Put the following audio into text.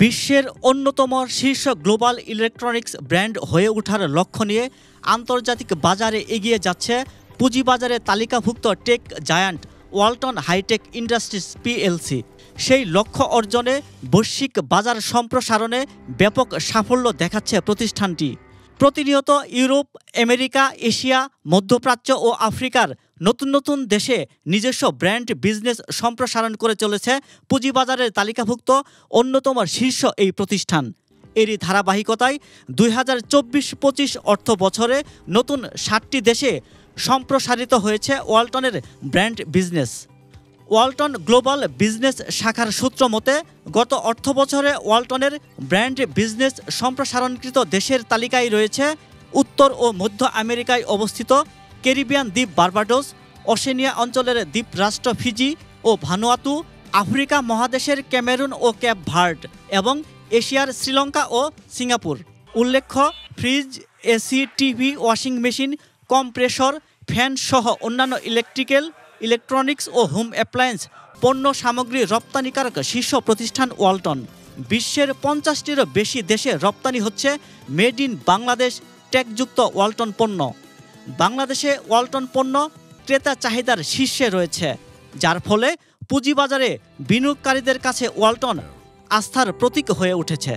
বিশ্বের অন্যতম শীর্ষ গ্লোবাল ইলেকট্রনিক্স ব্র্যান্ড হয়ে ওঠার লক্ষ্য নিয়ে আন্তর্জাতিক বাজারে এগিয়ে যাচ্ছে পুঁজিবাজারে তালিকাভুক্ত tech giant Walton hitech industries PLC. সেই লক্ষ্য অর্জনে বৈশ্বিক বাজার সম্প্রসারণে ব্যাপক সাফল্য দেখাচ্ছে প্রতিষ্ঠানটি। প্রতিনিয়ত ইউরোপ, আমেরিকা, এশিয়া, মধ্যপ্রাচ্য ও আফ্রিকার নতুন নতুন দেশে নিজস্ব ব্র্যান্ড বিজনেস সম্প্রসারণ করে চলেছে পুঁজিবাজারের তালিকাভুক্ত অন্যতম শীর্ষ এই প্রতিষ্ঠান। এরই ধারাবাহিকতায় 2024-25 অর্থ বছরে নতুন 7টি দেশে সম্প্রসারিত হয়েছে ওয়ালটনের brand business. Walton global business শাখার সূত্র মতে গত অর্থবছরে ওয়ালটনের ব্র্যান্ড বিজনেস সম্প্রসারণকৃত দেশের তালিকায় রয়েছে উত্তর ও মধ্য আমেরিকায় অবস্থিত ক্যারিবিয়ান দ্বীপ বার্বাডোস, ওশেনিয়া অঞ্চলের দ্বীপরাষ্ট্র ফিজি ও ভানুয়াতু, আফ্রিকা মহাদেশের ক্যামেরুন ও ক্যাপ ভার্ড এবং এশিয়ার শ্রীলঙ্কা ও সিঙ্গাপুর। উল্লেখ্য, fridge, AC, TV, washing machine, compressor, fan সহ অন্যান্য ইলেকট্রনিক্স ও হোম অ্যাপ্লায়েন্স পণ্য সামগ্রী রপ্তানিকারক শীর্ষ প্রতিষ্ঠান ওয়ালটন। বিশ্বের 50টিরও বেশি দেশে রপ্তানি হচ্ছে মেড ইন বাংলাদেশ ট্যাগযুক্ত ওয়ালটন পণ্য। বাংলাদেশে ওয়ালটন পণ্য ক্রেতা চাহিদার শীর্ষে রয়েছে, যার ফলে পুঁজিবাজারে বিনিয়োগকারীদের কাছে ওয়ালটন আস্থার প্রতীক হয়ে উঠেছে।